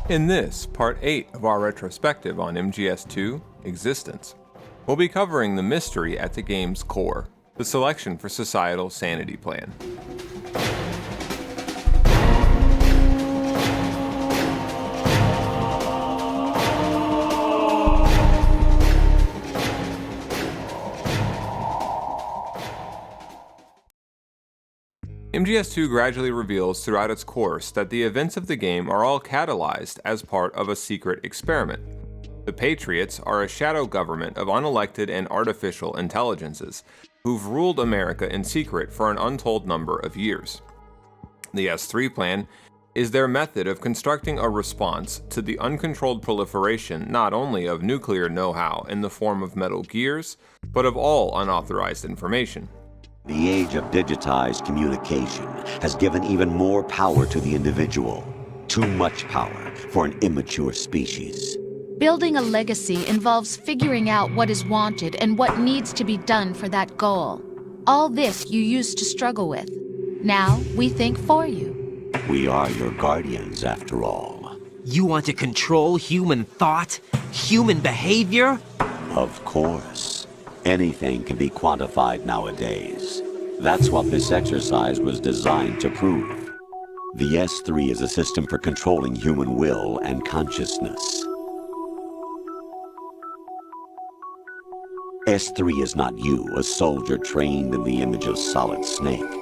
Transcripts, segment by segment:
In this, Part 8 of our retrospective on MGS2, Existence, we'll be covering the mystery at the game's core, the selection for Societal Sanity plan. MGS2 gradually reveals throughout its course that the events of the game are all catalyzed as part of a secret experiment. The Patriots are a shadow government of unelected and artificial intelligences who've ruled America in secret for an untold number of years. The S3 plan is their method of constructing a response to the uncontrolled proliferation not only of nuclear know-how in the form of metal gears, but of all unauthorized information. The age of digitized communication has given even more power to the individual. Too much power for an immature species. Building a legacy involves figuring out what is wanted and what needs to be done for that goal. All this you used to struggle with. Now we think for you. We are your guardians, after all. You want to control human thought? Human behavior? Of course. Anything can be quantified nowadays. That's what this exercise was designed to prove. The S3 is a system for controlling human will and consciousness. S3 is not you, a soldier trained in the image of Solid Snake.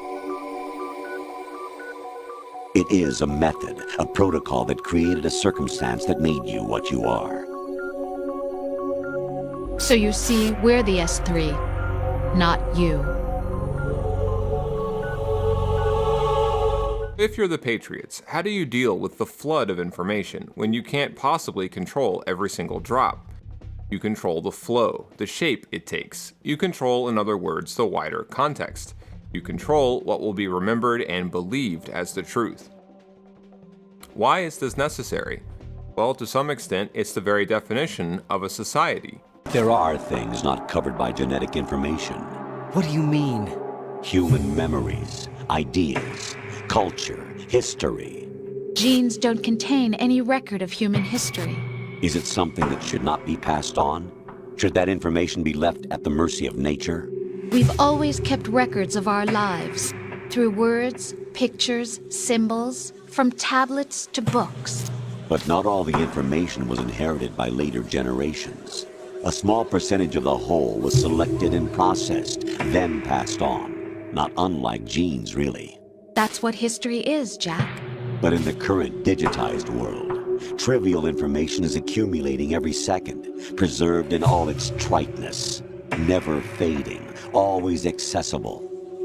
It is a method, a protocol that created a circumstance that made you what you are. So you see, we're the S3, not you. If you're the Patriots, how do you deal with the flood of information when you can't possibly control every single drop? You control the flow, the shape it takes. You control, in other words, the wider context. You control what will be remembered and believed as the truth. Why is this necessary? Well, to some extent, it's the very definition of a society. There are things not covered by genetic information. What do you mean? Human memories, ideas, culture, history. Genes don't contain any record of human history. Is it something that should not be passed on? Should that information be left at the mercy of nature? We've always kept records of our lives, through words, pictures, symbols, from tablets to books. But not all the information was inherited by later generations. A small percentage of the whole was selected and processed, then passed on. Not unlike genes, really. That's what history is, Jack. But in the current digitized world, trivial information is accumulating every second, preserved in all its triteness, never fading, always accessible.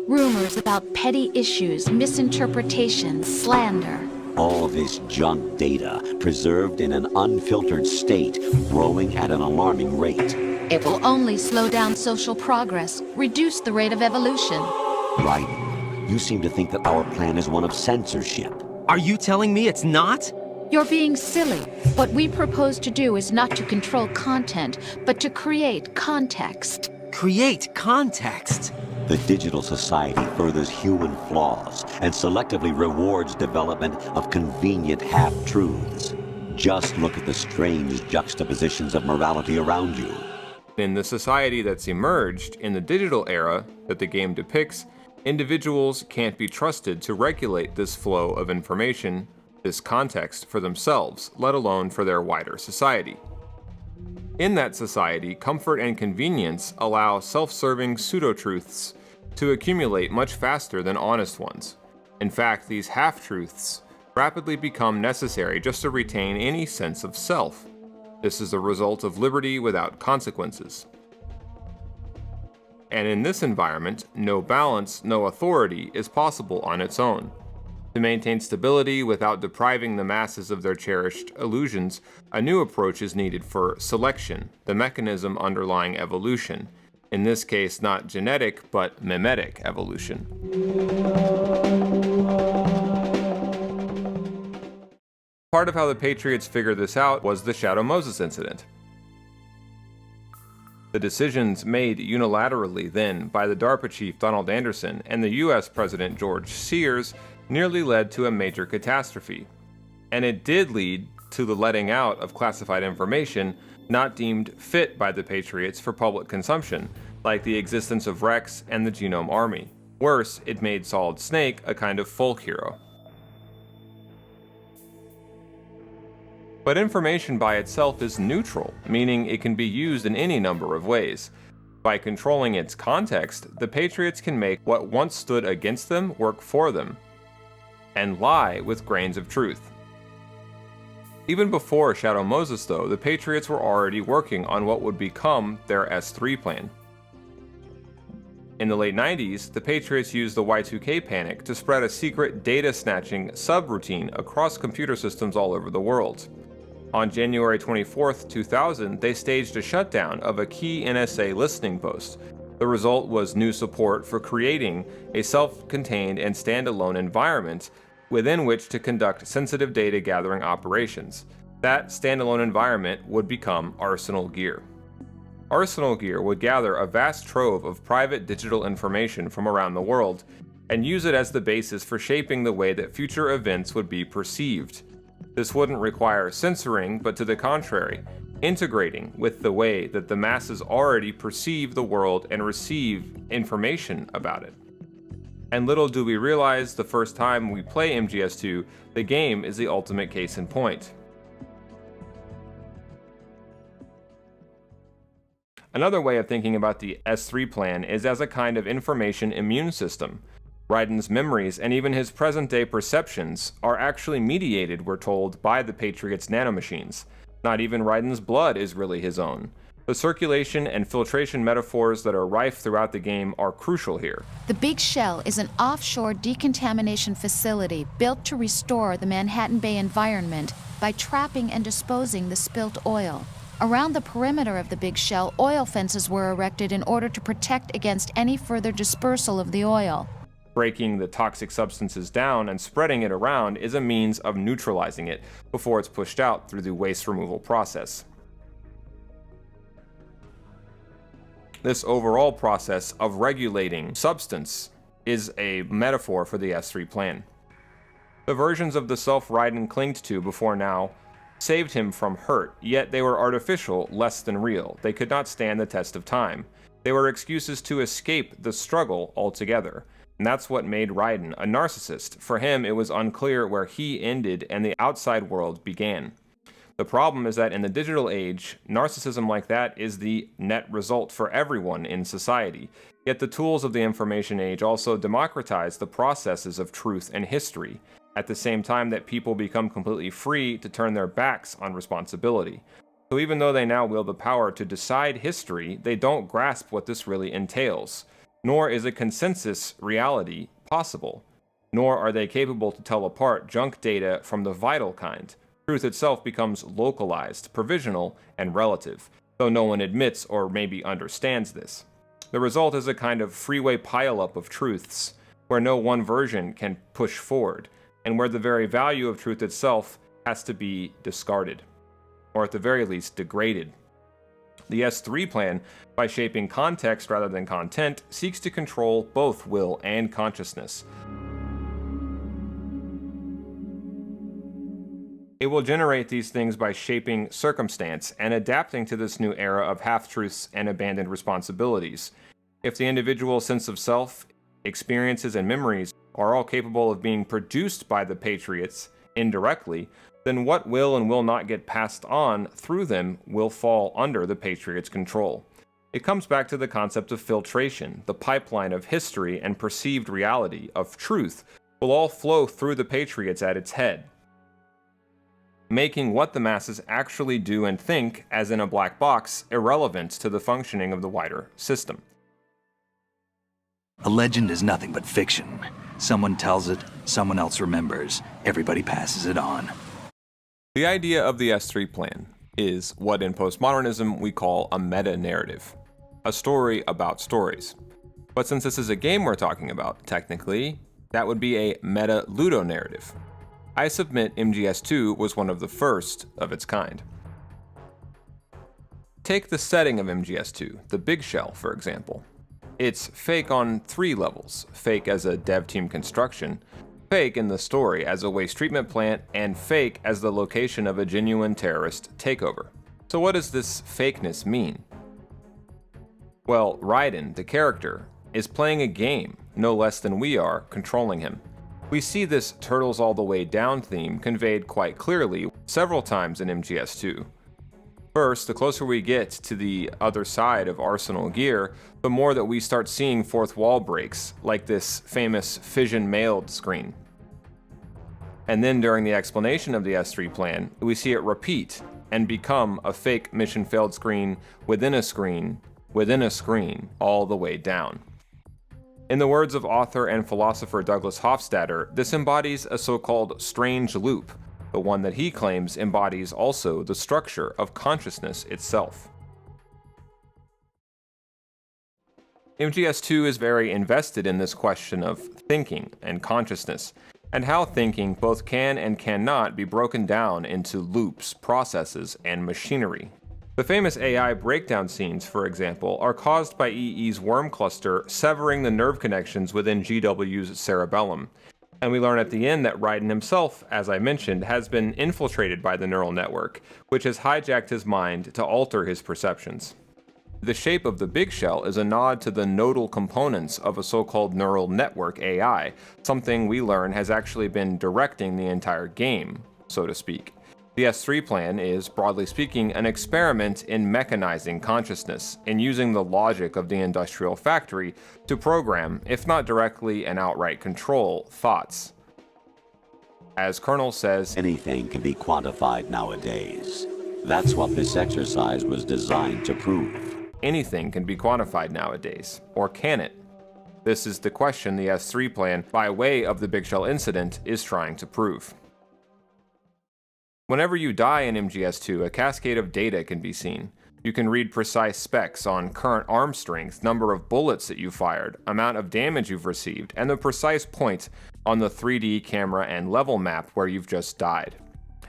Rumors about petty issues, misinterpretations, slander. All this junk data, preserved in an unfiltered state, growing at an alarming rate. It will only slow down social progress, reduce the rate of evolution. Raiden, you seem to think that our plan is one of censorship. Are you telling me it's not? You're being silly. What we propose to do is not to control content, but to create context. Create context? The digital society furthers human flaws and selectively rewards development of convenient half-truths. Just look at the strange juxtapositions of morality around you. In the society that's emerged in the digital era that the game depicts, individuals can't be trusted to regulate this flow of information, this context for themselves, let alone for their wider society. In that society, comfort and convenience allow self-serving pseudo-truths to accumulate much faster than honest ones. In fact, these half-truths rapidly become necessary just to retain any sense of self. This is the result of liberty without consequences. And in this environment, no balance, no authority is possible on its own. To maintain stability without depriving the masses of their cherished illusions, a new approach is needed for selection, the mechanism underlying evolution. In this case, not genetic, but mimetic evolution. Part of how the Patriots figured this out was the Shadow Moses incident. The decisions made unilaterally then by the DARPA chief Donald Anderson and the US President George Sears nearly led to a major catastrophe. And it did lead to the letting out of classified information not deemed fit by the Patriots for public consumption, like the existence of Rex and the Genome Army. Worse, it made Solid Snake a kind of folk hero. But information by itself is neutral, meaning it can be used in any number of ways. By controlling its context, the Patriots can make what once stood against them work for them, and lie with grains of truth. Even before Shadow Moses, though, the Patriots were already working on what would become their S3 plan. In the late 90s, the Patriots used the Y2K panic to spread a secret data-snatching subroutine across computer systems all over the world. On January 24, 2000, they staged a shutdown of a key NSA listening post. The result was new support for creating a self-contained and standalone environment within which to conduct sensitive data gathering operations. That standalone environment would become Arsenal Gear. Arsenal Gear would gather a vast trove of private digital information from around the world and use it as the basis for shaping the way that future events would be perceived. This wouldn't require censoring, but to the contrary, integrating with the way that the masses already perceive the world and receive information about it. And little do we realize the first time we play MGS2, the game is the ultimate case in point. Another way of thinking about the S3 plan is as a kind of information immune system. Raiden's memories and even his present-day perceptions are actually mediated, we're told, by the Patriots' nanomachines. Not even Raiden's blood is really his own. The circulation and filtration metaphors that are rife throughout the game are crucial here. The Big Shell is an offshore decontamination facility built to restore the Manhattan Bay environment by trapping and disposing the spilt oil. Around the perimeter of the Big Shell, oil fences were erected in order to protect against any further dispersal of the oil. Breaking the toxic substances down and spreading it around is a means of neutralizing it before it's pushed out through the waste removal process. This overall process of regulating substance is a metaphor for the S3 plan. The versions of the self Raiden clinged to before now saved him from hurt, yet they were artificial, less than real. They could not stand the test of time. They were excuses to escape the struggle altogether. And that's what made Raiden a narcissist. For him, it was unclear where he ended and the outside world began. The problem is that in the digital age, narcissism like that is the net result for everyone in society. Yet the tools of the information age also democratize the processes of truth and history, at the same time that people become completely free to turn their backs on responsibility. So even though they now wield the power to decide history, they don't grasp what this really entails. Nor is a consensus reality possible, nor are they capable to tell apart junk data from the vital kind. Truth itself becomes localized, provisional, and relative, though no one admits or maybe understands this. The result is a kind of freeway pileup of truths, where no one version can push forward, and where the very value of truth itself has to be discarded, or at the very least degraded. The S3 plan, by shaping context rather than content, seeks to control both will and consciousness. It will generate these things by shaping circumstance and adapting to this new era of half-truths and abandoned responsibilities. If the individual sense of self, experiences, and memories are all capable of being produced by the Patriots indirectly, then what will and will not get passed on through them will fall under the Patriots' control. It comes back to the concept of filtration. The pipeline of history and perceived reality, of truth, will all flow through the Patriots at its head, making what the masses actually do and think, as in a black box, irrelevant to the functioning of the wider system. A legend is nothing but fiction. Someone tells it, someone else remembers, everybody passes it on. The idea of the S3 plan is what in postmodernism we call a meta-narrative, a story about stories. But since this is a game we're talking about, technically, that would be a meta-ludo-narrative. I submit MGS2 was one of the first of its kind. Take the setting of MGS2, the Big Shell, for example. It's fake on 3 levels, fake as a dev team construction, fake in the story as a waste treatment plant and fake as the location of a genuine terrorist takeover. So what does this fakeness mean? Well, Raiden, the character, is playing a game, no less than we are, controlling him. We see this Turtles All the Way Down theme conveyed quite clearly several times in MGS2. First, the closer we get to the other side of Arsenal Gear, the more that we start seeing fourth wall breaks, like this famous fission mailed screen. And then during the explanation of the S3 plan, we see it repeat and become a fake mission failed screen within a screen, within a screen, all the way down. In the words of author and philosopher Douglas Hofstadter, this embodies a so-called strange loop, the one that he claims embodies also the structure of consciousness itself. MGS2 is very invested in this question of thinking and consciousness, and how thinking both can and cannot be broken down into loops, processes, and machinery. The famous AI breakdown scenes, for example, are caused by EE's worm cluster severing the nerve connections within GW's cerebellum. And we learn at the end that Raiden himself, as I mentioned, has been infiltrated by the neural network, which has hijacked his mind to alter his perceptions. The shape of the big shell is a nod to the nodal components of a so-called neural network AI, something we learn has actually been directing the entire game, so to speak. The S3 plan is, broadly speaking, an experiment in mechanizing consciousness, in using the logic of the industrial factory to program, if not directly and outright control, thoughts. As Colonel says, Anything can be quantified nowadays. That's what this exercise was designed to prove. anything can be quantified nowadays, or can it? This is the question the S3 plan, by way of the Big Shell incident, is trying to prove. Whenever you die in MGS2, a cascade of data can be seen. You can read precise specs on current arm strength, number of bullets that you fired, amount of damage you've received, and the precise point on the 3D camera and level map where you've just died.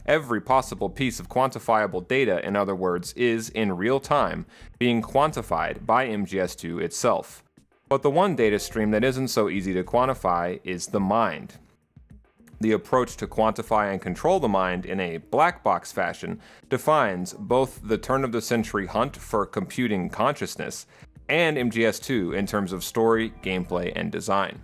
Every possible piece of quantifiable data, in other words, is, in real time, being quantified by MGS2 itself. But the one data stream that isn't so easy to quantify is the mind. The approach to quantify and control the mind in a black box fashion defines both the turn-of-the-century hunt for computing consciousness and MGS2 in terms of story, gameplay, and design.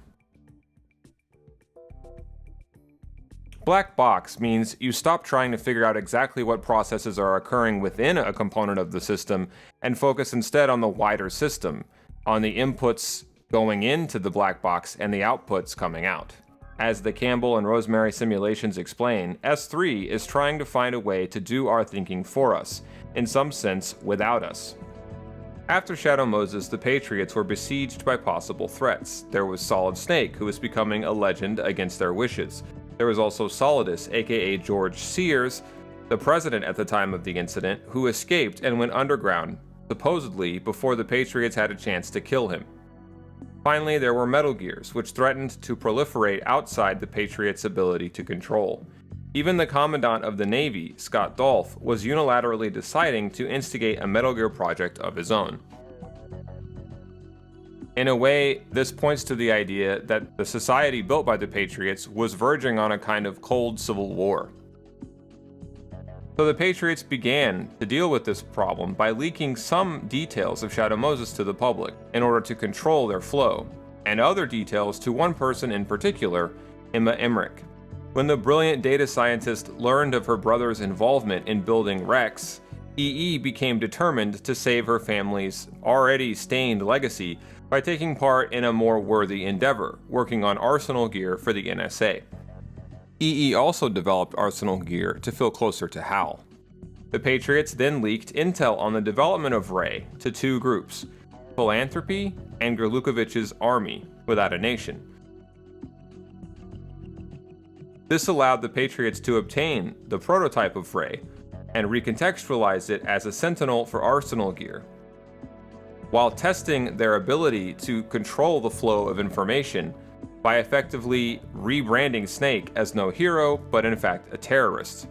Black box means you stop trying to figure out exactly what processes are occurring within a component of the system and focus instead on the wider system, on the inputs going into the black box and the outputs coming out. As the Campbell and Rosemary simulations explain, S3 is trying to find a way to do our thinking for us, in some sense without us. After Shadow Moses, the Patriots were besieged by possible threats. There was Solid Snake, who was becoming a legend against their wishes. There was also Solidus, aka George Sears, the president at the time of the incident, who escaped and went underground, supposedly before the Patriots had a chance to kill him. Finally, there were Metal Gears, which threatened to proliferate outside the Patriots' ability to control. Even the Commandant of the Navy, Scott Dolph, was unilaterally deciding to instigate a Metal Gear project of his own. In a way, this points to the idea that the society built by the Patriots was verging on a kind of cold civil war. So the Patriots began to deal with this problem by leaking some details of Shadow Moses to the public in order to control their flow, and other details to one person in particular, Emma Emmerich. When the brilliant data scientist learned of her brother's involvement in building Rex, EE became determined to save her family's already stained legacy by taking part in a more worthy endeavor, working on Arsenal gear for the NSA. EE also developed Arsenal gear to feel closer to Hal. The Patriots then leaked intel on the development of Ray to two groups, Philanthropy and Gerlukovich's Army Without a Nation. This allowed the Patriots to obtain the prototype of Ray and recontextualize it as a sentinel for Arsenal gear, while testing their ability to control the flow of information by effectively rebranding Snake as no hero, but in fact a terrorist.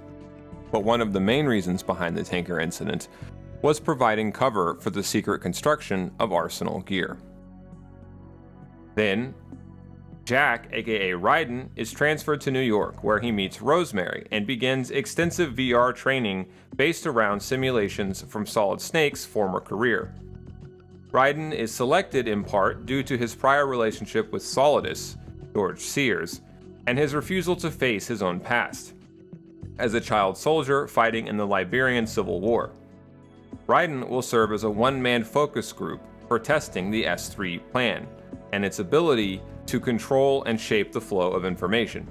But one of the main reasons behind the tanker incident was providing cover for the secret construction of Arsenal gear. Then, Jack, aka Raiden, is transferred to New York, where he meets Rosemary and begins extensive VR training based around simulations from Solid Snake's former career. Raiden is selected in part due to his prior relationship with Solidus, George Sears, and his refusal to face his own past, as a child soldier fighting in the Liberian Civil War. Raiden will serve as a one-man focus group for testing the S3 plan, and its ability to control and shape the flow of information.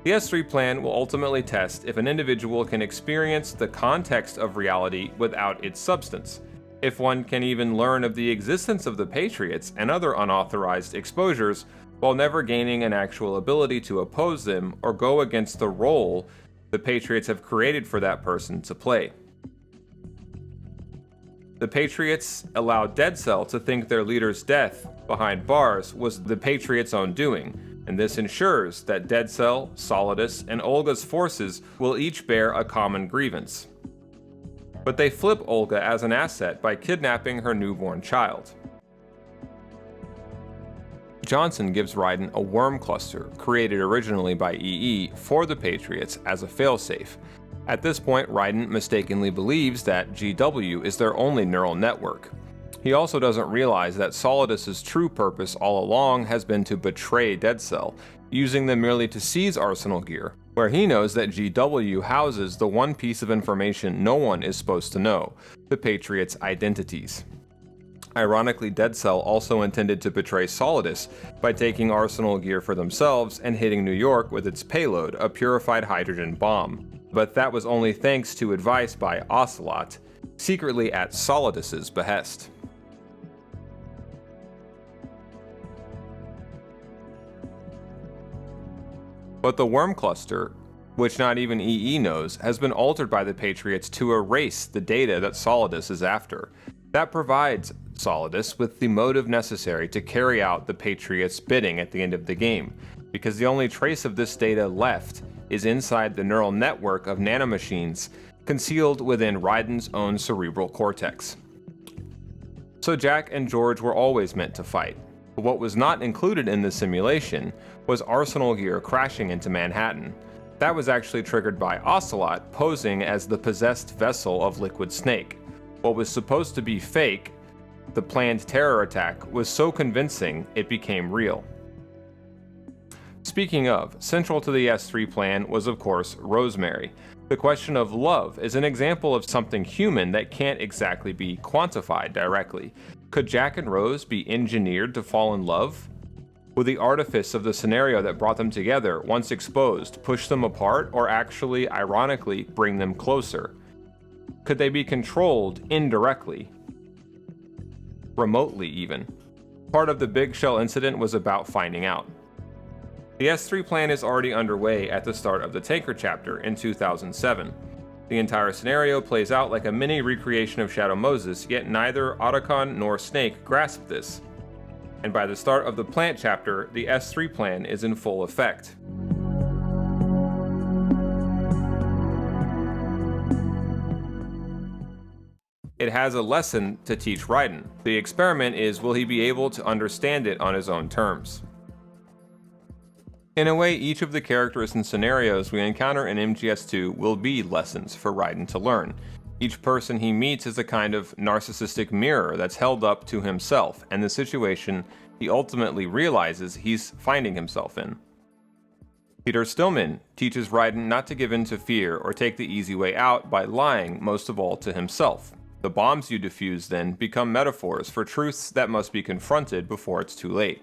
The S3 plan will ultimately test if an individual can experience the context of reality without its substance, if one can even learn of the existence of the Patriots and other unauthorized exposures while never gaining an actual ability to oppose them or go against the role the Patriots have created for that person to play. The Patriots allowed Dead Cell to think their leader's death behind bars was the Patriots' own doing, and this ensures that Dead Cell, Solidus, and Olga's forces will each bear a common grievance. But they flip Olga as an asset by kidnapping her newborn child. Johnson gives Raiden a worm cluster created originally by EE for the Patriots as a failsafe. At this point, Raiden mistakenly believes that GW is their only neural network. He also doesn't realize that Solidus's true purpose all along has been to betray Dead Cell, using them merely to seize Arsenal gear, where he knows that GW houses the one piece of information no one is supposed to know, the Patriots' identities. Ironically, Dead Cell also intended to betray Solidus by taking Arsenal gear for themselves and hitting New York with its payload, a purified hydrogen bomb. But that was only thanks to advice by Ocelot, secretly at Solidus's behest. But the worm cluster, which not even EE knows, has been altered by the Patriots to erase the data that Solidus is after. That provides Solidus with the motive necessary to carry out the Patriots' bidding at the end of the game, because the only trace of this data left is inside the neural network of nanomachines concealed within Raiden's own cerebral cortex. So Jack and George were always meant to fight, but what was not included in the simulation was Arsenal gear crashing into Manhattan. That was actually triggered by Ocelot posing as the possessed vessel of Liquid Snake. What was supposed to be fake, the planned terror attack, was so convincing it became real. Speaking of, central to the S3 plan was of course Rosemary. The question of love is an example of something human that can't exactly be quantified directly. Could Jack and Rose be engineered to fall in love? Would the artifice of the scenario that brought them together, once exposed, push them apart or actually, ironically, bring them closer? Could they be controlled indirectly? Remotely even? Part of the Big Shell incident was about finding out. The S3 plan is already underway at the start of the Tanker chapter in 2007. The entire scenario plays out like a mini recreation of Shadow Moses, yet neither Otacon nor Snake grasp this. And by the start of the Plant chapter, the S3 plan is in full effect. It has a lesson to teach Raiden. The experiment is, will he be able to understand it on his own terms? In a way, each of the characters and scenarios we encounter in MGS2 will be lessons for Raiden to learn. Each person he meets is a kind of narcissistic mirror that's held up to himself and the situation he ultimately realizes he's finding himself in. Peter Stillman teaches Raiden not to give in to fear or take the easy way out by lying most of all to himself. The bombs you defuse then become metaphors for truths that must be confronted before it's too late.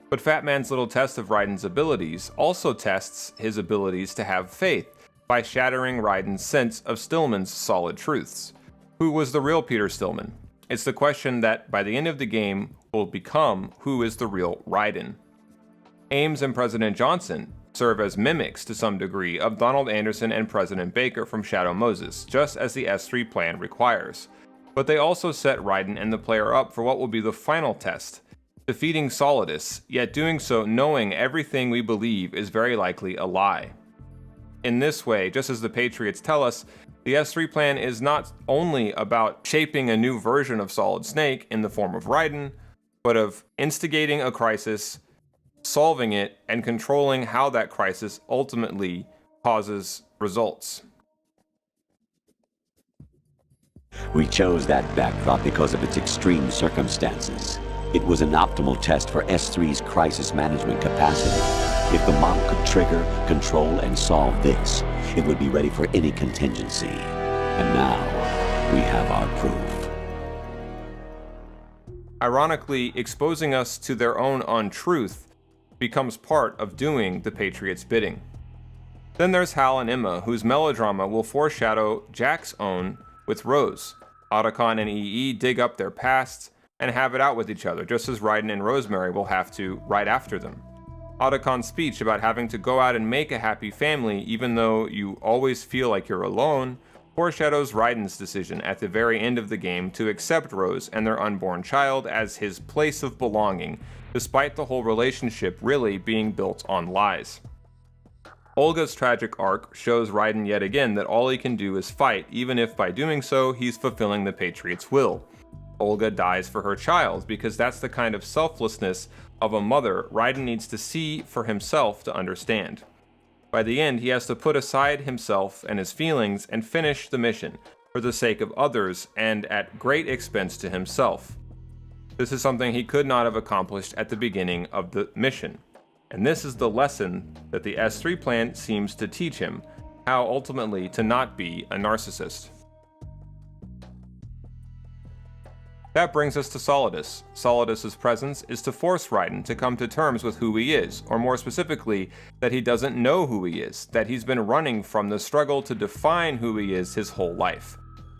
But Fat Man's little test of Raiden's abilities also tests his abilities to have faith by shattering Raiden's sense of Stillman's solid truths. Who was the real Peter Stillman? It's the question that by the end of the game will become who is the real Raiden. Ames and President Johnson serve as mimics to some degree of Donald Anderson and President Baker from Shadow Moses, just as the S3 plan requires. But they also set Raiden and the player up for what will be the final test, defeating Solidus, yet doing so knowing everything we believe is very likely a lie. In this way, just as the Patriots tell us, the S3 plan is not only about shaping a new version of Solid Snake in the form of Raiden, but of instigating a crisis, solving it, and controlling how that crisis ultimately causes results. We chose that backdrop because of its extreme circumstances. It was an optimal test for S3's crisis management capacity. If the model could trigger, control, and solve this, it would be ready for any contingency. And now, we have our proof. Ironically, exposing us to their own untruth becomes part of doing the Patriots' bidding. Then there's Hal and Emma, whose melodrama will foreshadow Jack's own with Rose. Otacon and EE dig up their pasts and have it out with each other, just as Raiden and Rosemary will have to right after them. Otacon's speech about having to go out and make a happy family even though you always feel like you're alone foreshadows Raiden's decision at the very end of the game to accept Rose and their unborn child as his place of belonging, despite the whole relationship really being built on lies. Olga's tragic arc shows Raiden yet again that all he can do is fight, even if by doing so he's fulfilling the Patriots' will. Olga dies for her child because that's the kind of selflessness of a mother Raiden needs to see for himself to understand. By the end, he has to put aside himself and his feelings and finish the mission for the sake of others and at great expense to himself. This is something he could not have accomplished at the beginning of the mission. And this is the lesson that the S3 plan seems to teach him, how ultimately to not be a narcissist. That brings us to Solidus. Solidus's presence is to force Raiden to come to terms with who he is, or more specifically, that he doesn't know who he is, that he's been running from the struggle to define who he is his whole life.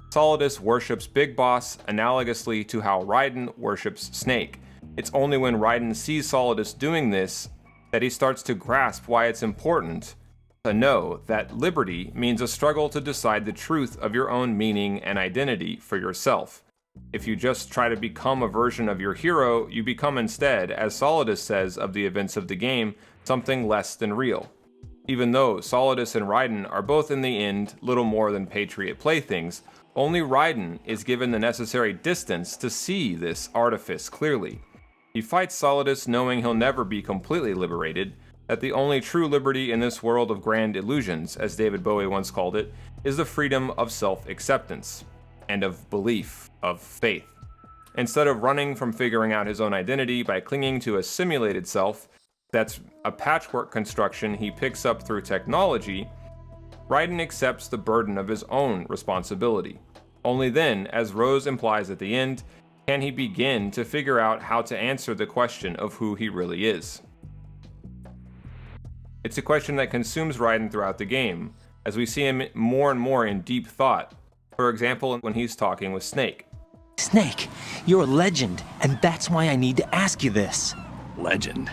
Solidus worships Big Boss analogously to how Raiden worships Snake. It's only when Raiden sees Solidus doing this that he starts to grasp why it's important to know that liberty means a struggle to decide the truth of your own meaning and identity for yourself. If you just try to become a version of your hero, you become instead, as Solidus says of the events of the game, something less than real. Even though Solidus and Raiden are both in the end little more than Patriot playthings, only Raiden is given the necessary distance to see this artifice clearly. He fights Solidus knowing he'll never be completely liberated, that the only true liberty in this world of grand illusions, as David Bowie once called it, is the freedom of self-acceptance, and of belief, of faith. Instead of running from figuring out his own identity by clinging to a simulated self that's a patchwork construction he picks up through technology, Raiden accepts the burden of his own responsibility. Only then, as Rose implies at the end, can he begin to figure out how to answer the question of who he really is. It's a question that consumes Raiden throughout the game, as we see him more and more in deep thought. For example, when he's talking with Snake. Snake, you're a legend, and that's why I need to ask you this. Legend?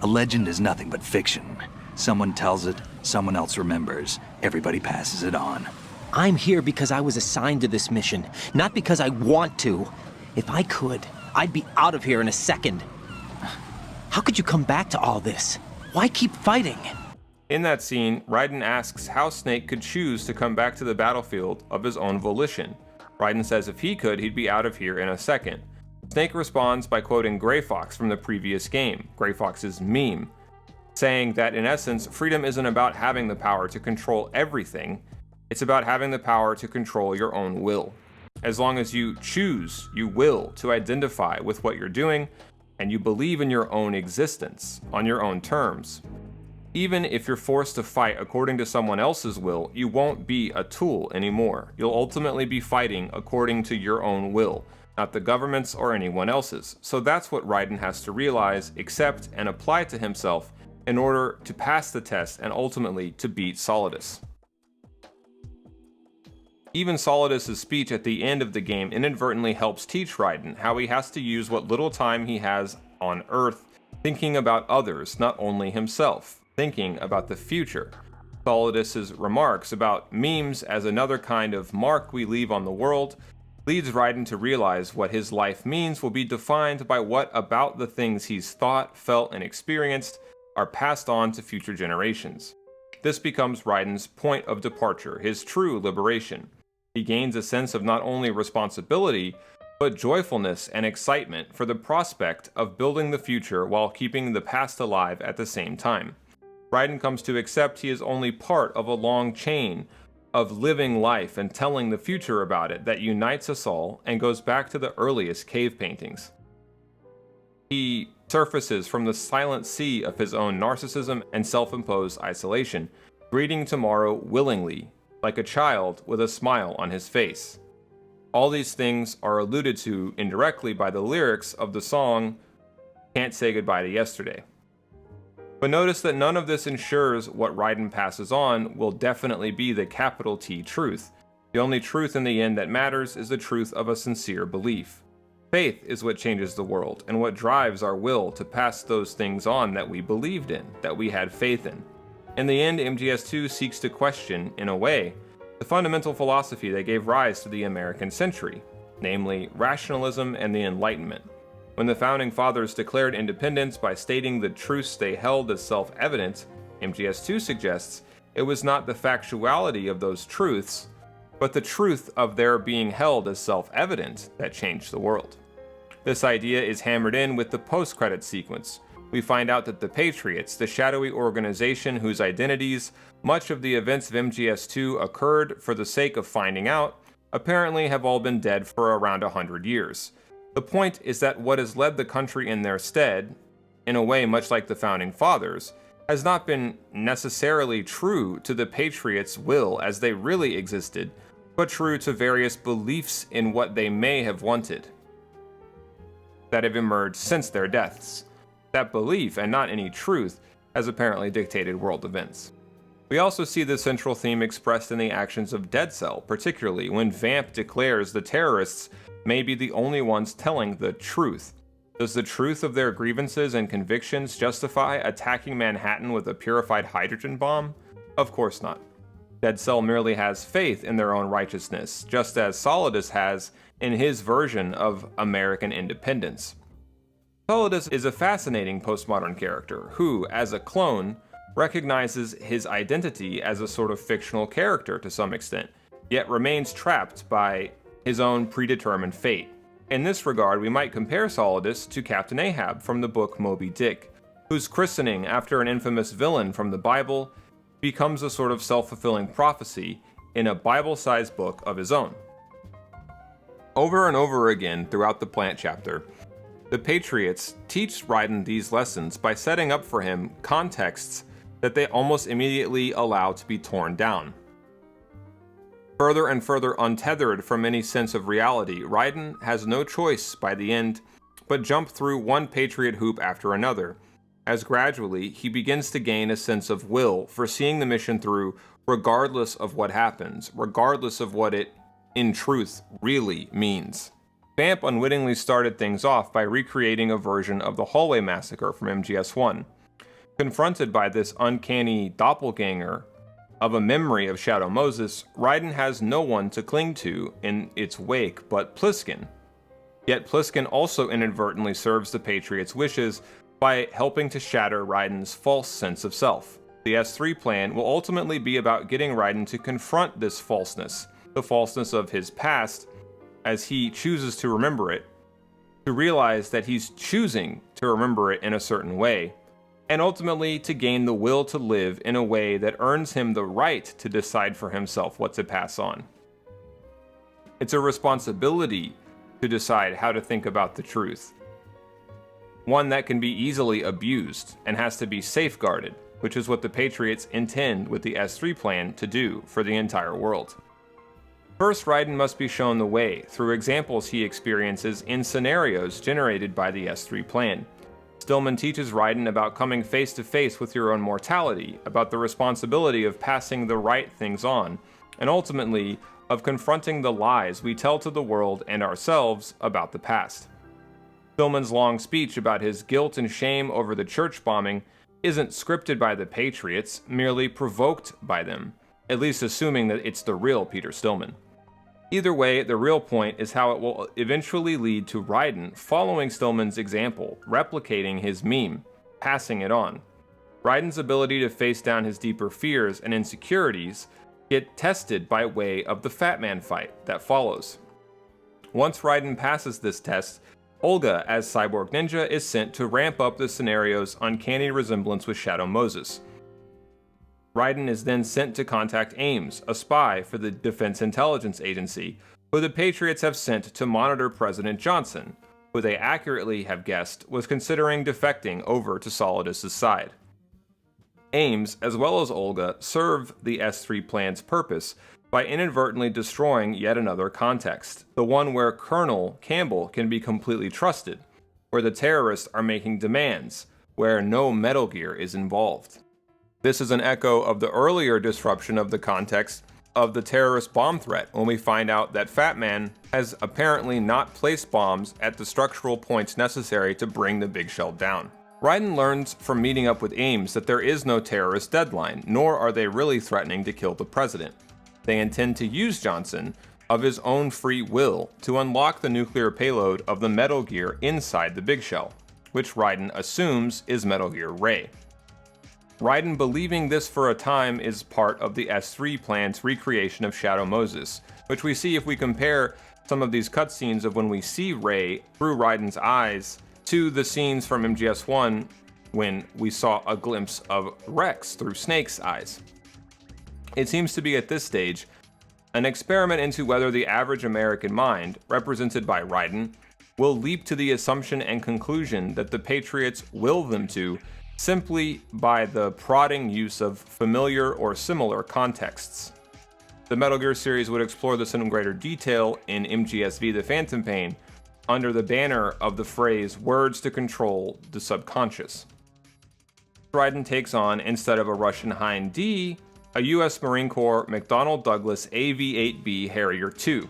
A legend is nothing but fiction. Someone tells it, someone else remembers, everybody passes it on. I'm here because I was assigned to this mission, not because I want to. If I could, I'd be out of here in a second. How could you come back to all this? Why keep fighting? In that scene, Raiden asks how Snake could choose to come back to the battlefield of his own volition. Raiden says if he could, he'd be out of here in a second. Snake responds by quoting Gray Fox from the previous game, Gray Fox's meme, saying that in essence, freedom isn't about having the power to control everything, it's about having the power to control your own will. As long as you choose, you will, to identify with what you're doing, and you believe in your own existence, on your own terms. Even if you're forced to fight according to someone else's will, you won't be a tool anymore. You'll ultimately be fighting according to your own will, not the government's or anyone else's. So that's what Raiden has to realize, accept, and apply to himself in order to pass the test and ultimately to beat Solidus. Even Solidus' speech at the end of the game inadvertently helps teach Raiden how he has to use what little time he has on Earth thinking about others, not only himself, thinking about the future. Solidus' remarks about memes as another kind of mark we leave on the world leads Raiden to realize what his life means will be defined by what about the things he's thought, felt, and experienced are passed on to future generations. This becomes Raiden's point of departure, his true liberation. He gains a sense of not only responsibility, but joyfulness and excitement for the prospect of building the future while keeping the past alive at the same time. Raiden comes to accept he is only part of a long chain of living life and telling the future about it that unites us all and goes back to the earliest cave paintings. He surfaces from the silent sea of his own narcissism and self-imposed isolation, greeting tomorrow willingly, like a child with a smile on his face. All these things are alluded to indirectly by the lyrics of the song Can't Say Goodbye to Yesterday. But notice that none of this ensures what Raiden passes on will definitely be the capital T truth. The only truth in the end that matters is the truth of a sincere belief. Faith is what changes the world, and what drives our will to pass those things on that we believed in, that we had faith in. In the end, MGS2 seeks to question, in a way, the fundamental philosophy that gave rise to the American century, namely rationalism and the Enlightenment. When the Founding Fathers declared independence by stating the truths they held as self-evident, MGS2 suggests it was not the factuality of those truths, but the truth of their being held as self-evident that changed the world. This idea is hammered in with the post-credit sequence. We find out that the Patriots, the shadowy organization whose identities much of the events of MGS2 occurred for the sake of finding out, apparently have all been dead for around 100 years. The point is that what has led the country in their stead, in a way much like the Founding Fathers, has not been necessarily true to the Patriots' will as they really existed, but true to various beliefs in what they may have wanted that have emerged since their deaths. That belief, and not any truth, has apparently dictated world events. We also see the central theme expressed in the actions of Dead Cell, particularly when Vamp declares the terrorists may be the only ones telling the truth. Does the truth of their grievances and convictions justify attacking Manhattan with a purified hydrogen bomb? Of course not. Dead Cell merely has faith in their own righteousness, just as Solidus has in his version of American independence. Solidus is a fascinating postmodern character who, as a clone, recognizes his identity as a sort of fictional character to some extent, yet remains trapped by his own predetermined fate. In this regard, we might compare Solidus to Captain Ahab from the book Moby Dick, whose christening after an infamous villain from the Bible becomes a sort of self-fulfilling prophecy in a Bible-sized book of his own. Over and over again throughout the plant chapter, the Patriots teach Raiden these lessons by setting up for him contexts that they almost immediately allow to be torn down. Further and further untethered from any sense of reality, Raiden has no choice by the end but jump through one Patriot hoop after another, as gradually he begins to gain a sense of will for seeing the mission through regardless of what happens, regardless of what it, in truth, really means. Vamp unwittingly started things off by recreating a version of the hallway massacre from MGS1. Confronted by this uncanny doppelganger of a memory of Shadow Moses, Raiden has no one to cling to in its wake but Pliskin. Yet Pliskin also inadvertently serves the Patriots' wishes by helping to shatter Raiden's false sense of self. The S3 plan will ultimately be about getting Raiden to confront this falseness, the falseness of his past, as he chooses to remember it, to realize that he's choosing to remember it in a certain way, and ultimately to gain the will to live in a way that earns him the right to decide for himself what to pass on. It's a responsibility to decide how to think about the truth, one that can be easily abused and has to be safeguarded, which is what the Patriots intend with the S3 plan to do for the entire world. First, Raiden must be shown the way through examples he experiences in scenarios generated by the S3 plan. Stillman teaches Raiden about coming face to face with your own mortality, about the responsibility of passing the right things on, and ultimately of confronting the lies we tell to the world and ourselves about the past. Stillman's long speech about his guilt and shame over the church bombing isn't scripted by the Patriots, merely provoked by them, at least assuming that it's the real Peter Stillman. Either way, the real point is how it will eventually lead to Raiden following Stillman's example, replicating his meme, passing it on. Raiden's ability to face down his deeper fears and insecurities get tested by way of the Fat Man fight that follows. Once Raiden passes this test, Olga, as Cyborg Ninja, is sent to ramp up the scenario's uncanny resemblance with Shadow Moses. Raiden is then sent to contact Ames, a spy for the Defense Intelligence Agency, who the Patriots have sent to monitor President Johnson, who they accurately have guessed was considering defecting over to Solidus' side. Ames, as well as Olga, serve the S3 plan's purpose by inadvertently destroying yet another context, the one where Colonel Campbell can be completely trusted, where the terrorists are making demands, where no Metal Gear is involved. This is an echo of the earlier disruption of the context of the terrorist bomb threat, when we find out that Fat Man has apparently not placed bombs at the structural points necessary to bring the big shell down. Raiden learns from meeting up with Ames that there is no terrorist deadline, nor are they really threatening to kill the president. They intend to use Johnson, of his own free will, to unlock the nuclear payload of the Metal Gear inside the big shell, which Raiden assumes is Metal Gear Ray. Raiden believing this for a time is part of the S3 plan's recreation of Shadow Moses, which we see if we compare some of these cutscenes of when we see Ray through Raiden's eyes to the scenes from MGS1 when we saw a glimpse of Rex through Snake's eyes. It seems to be at this stage an experiment into whether the average American mind, represented by Raiden, will leap to the assumption and conclusion that the Patriots will them to simply by the prodding use of familiar or similar contexts. The Metal Gear series would explore this in greater detail in MGS2 The Phantom Pain, under the banner of the phrase "words to control the subconscious." Raiden takes on, instead of a Russian Hind D, a US Marine Corps McDonnell Douglas AV-8B Harrier II.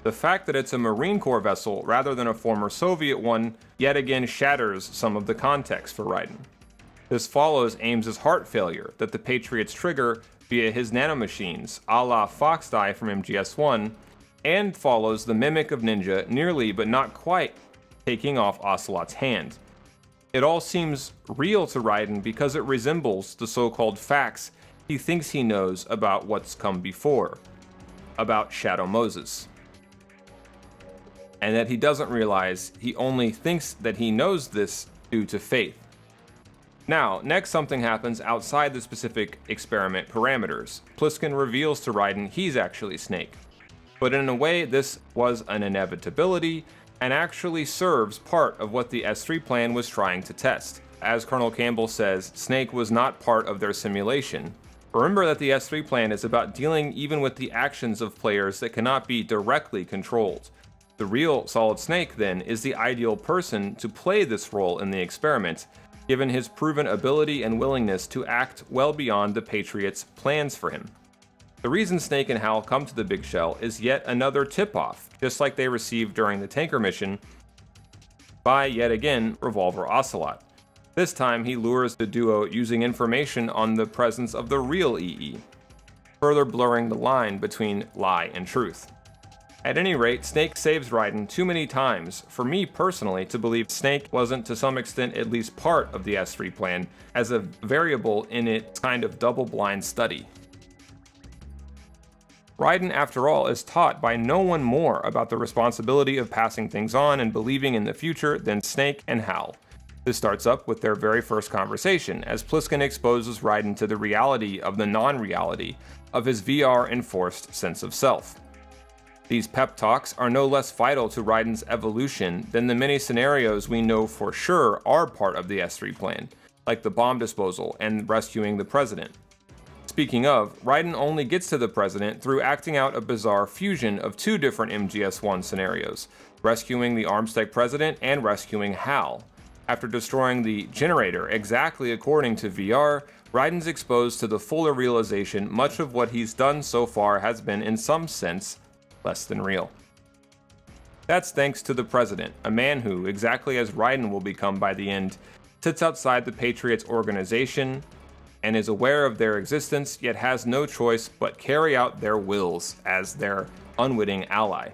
The fact that it's a Marine Corps vessel rather than a former Soviet one yet again shatters some of the context for Raiden. This follows Ames' heart failure that the Patriots trigger via his nanomachines, a la Foxdie from MGS1, and follows the mimic of Ninja nearly but not quite taking off Ocelot's hand. It all seems real to Raiden because it resembles the so-called facts he thinks he knows about what's come before, about Shadow Moses. And that he doesn't realize he only thinks that he knows this due to faith. Now, next something happens outside the specific experiment parameters. Pliskin reveals to Raiden he's actually Snake. But in a way, this was an inevitability and actually serves part of what the S3 plan was trying to test. As Colonel Campbell says, Snake was not part of their simulation. Remember that the S3 plan is about dealing even with the actions of players that cannot be directly controlled. The real Solid Snake, then, is the ideal person to play this role in the experiment, given his proven ability and willingness to act well beyond the Patriots' plans for him. The reason Snake and Hal come to the Big Shell is yet another tip-off, just like they received during the tanker mission by, yet again, Revolver Ocelot. This time he lures the duo using information on the presence of the real EE, further blurring the line between lie and truth. At any rate, Snake saves Raiden too many times for me personally to believe Snake wasn't to some extent at least part of the S3 plan as a variable in its kind of double-blind study. Raiden, after all, is taught by no one more about the responsibility of passing things on and believing in the future than Snake and Hal. This starts up with their very first conversation, as Pliskin exposes Raiden to the reality of the non-reality of his VR-enforced sense of self. These pep talks are no less vital to Raiden's evolution than the many scenarios we know for sure are part of the S3 plan, like the bomb disposal and rescuing the president. Speaking of, Raiden only gets to the president through acting out a bizarre fusion of two different MGS1 scenarios, rescuing the Armstead president and rescuing Hal. After destroying the generator exactly according to VR, Raiden's exposed to the fuller realization much of what he's done so far has been, in some sense, less than real. That's thanks to the President, a man who, exactly as Raiden will become by the end, sits outside the Patriots organization and is aware of their existence, yet has no choice but carry out their wills as their unwitting ally.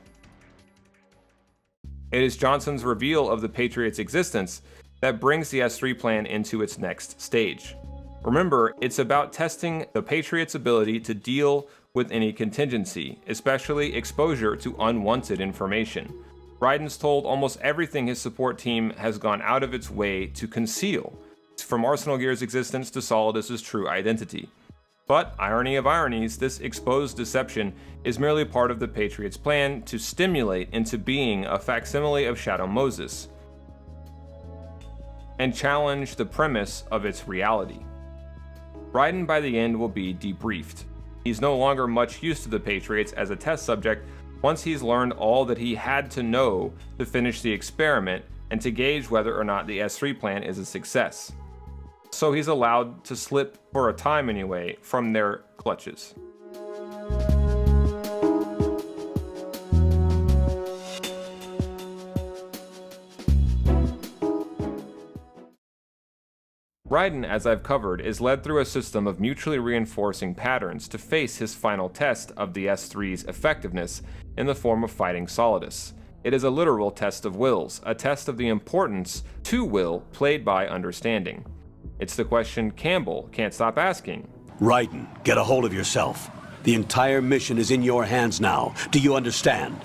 It is Johnson's reveal of the Patriots' existence that brings the S3 plan into its next stage. Remember, it's about testing the Patriots' ability to deal with any contingency, especially exposure to unwanted information. Raiden's told almost everything his support team has gone out of its way to conceal, from Arsenal Gear's existence to Solidus's true identity. But, irony of ironies, this exposed deception is merely part of the Patriots' plan to stimulate into being a facsimile of Shadow Moses, and challenge the premise of its reality. Raiden by the end will be debriefed. He's no longer much use to the Patriots as a test subject once he's learned all that he had to know to finish the experiment and to gauge whether or not the S3 plan is a success. So he's allowed to slip, for a time anyway, from their clutches. Raiden, as I've covered, is led through a system of mutually reinforcing patterns to face his final test of the S3's effectiveness in the form of fighting Solidus. It is a literal test of wills, a test of the importance to will played by understanding. It's the question Campbell can't stop asking. Raiden, get a hold of yourself. The entire mission is in your hands now. Do you understand?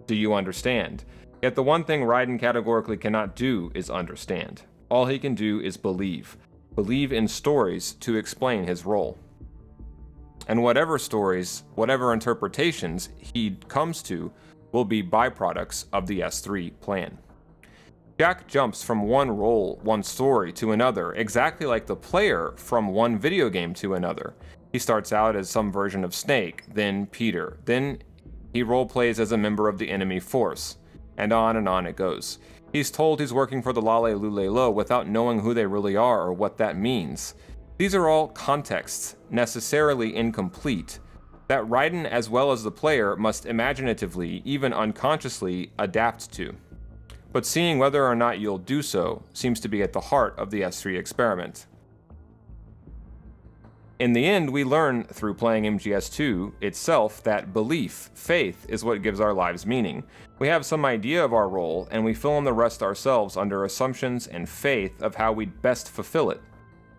Do you understand? Yet the one thing Raiden categorically cannot do is understand. All he can do is believe. Believe in stories to explain his role. And whatever stories, whatever interpretations he comes to, will be byproducts of the S3 plan. Jack jumps from one role, one story to another, exactly like the player from one video game to another. He starts out as some version of Snake, then Peter, then he roleplays as a member of the enemy force, and on it goes. He's told he's working for the Lale Lule Lo without knowing who they really are or what that means. These are all contexts, necessarily incomplete, that Raiden as well as the player must imaginatively, even unconsciously, adapt to. But seeing whether or not you'll do so seems to be at the heart of the S3 experiment. In the end, we learn through playing MGS2 itself that belief, faith, is what gives our lives meaning. We have some idea of our role, and we fill in the rest ourselves under assumptions and faith of how we'd best fulfill it.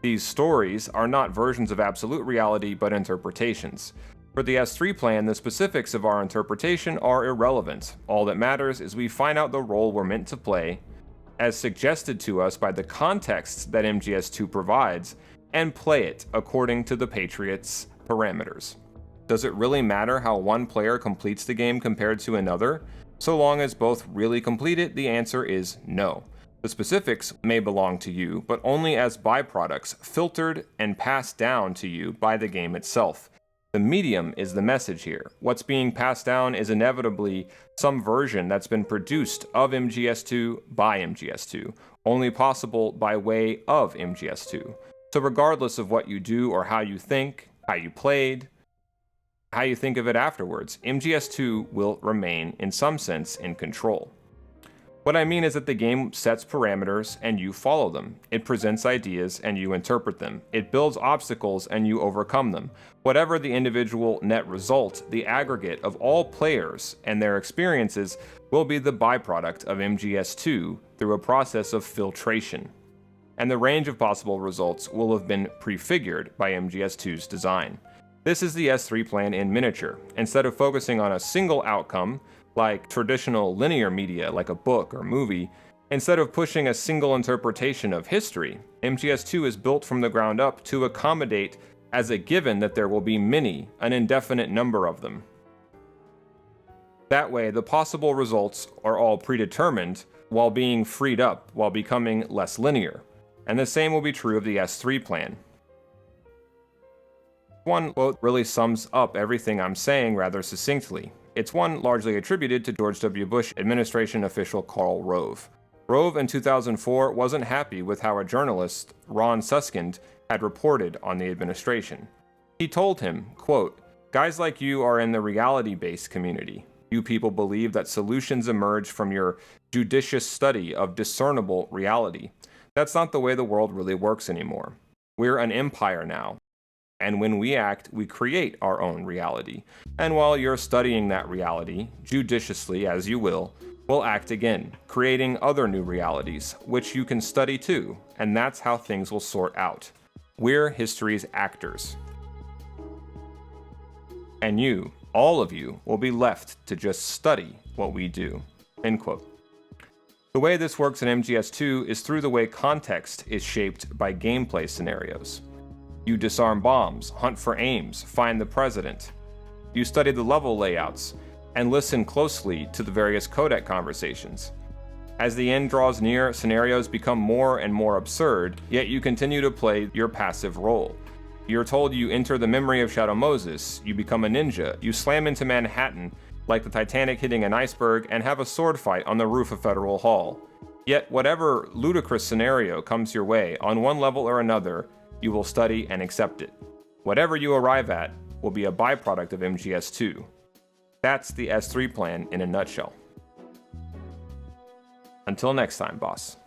These stories are not versions of absolute reality, but interpretations. For the S3 plan, the specifics of our interpretation are irrelevant. All that matters is we find out the role we're meant to play, as suggested to us by the context that MGS2 provides, and play it according to the Patriots' parameters. Does it really matter how one player completes the game compared to another? So long as both really complete it, the answer is no. The specifics may belong to you, but only as byproducts filtered and passed down to you by the game itself. The medium is the message here. What's being passed down is inevitably some version that's been produced of MGS2 by MGS2, only possible by way of MGS2. So regardless of what you do or how you think, how you played, how you think of it afterwards, MGS2 will remain, in some sense, in control. What I mean is that the game sets parameters and you follow them. It presents ideas and you interpret them. It builds obstacles and you overcome them. Whatever the individual net result, the aggregate of all players and their experiences will be the byproduct of MGS2 through a process of filtration. And the range of possible results will have been prefigured by MGS2's design. This is the S3 plan in miniature. Instead of focusing on a single outcome, like traditional linear media like a book or movie, instead of pushing a single interpretation of history, MGS2 is built from the ground up to accommodate as a given that there will be many, an indefinite number of them. That way, the possible results are all predetermined while being freed up, while becoming less linear. And the same will be true of the S3 plan. One quote really sums up everything I'm saying rather succinctly. It's one largely attributed to George W. Bush administration official Karl Rove. Rove in 2004 wasn't happy with how a journalist, Ron Suskind, had reported on the administration. He told him, quote, "Guys like you are in the reality-based community. You people believe that solutions emerge from your judicious study of discernible reality. That's not the way the world really works anymore. We're an empire now. And when we act, we create our own reality. And while you're studying that reality, judiciously as you will, we'll act again, creating other new realities, which you can study too, and that's how things will sort out. We're history's actors. And you, all of you, will be left to just study what we do." End quote. The way this works in MGS2 is through the way context is shaped by gameplay scenarios. You disarm bombs, hunt for aims, find the president. You study the level layouts, and listen closely to the various codec conversations. As the end draws near, scenarios become more and more absurd, yet you continue to play your passive role. You're told you enter the memory of Shadow Moses, you become a ninja, you slam into Manhattan like the Titanic hitting an iceberg, and have a sword fight on the roof of Federal Hall. Yet whatever ludicrous scenario comes your way, on one level or another, you will study and accept it. Whatever you arrive at will be a byproduct of MGS2. That's the S3 plan in a nutshell. Until next time, boss.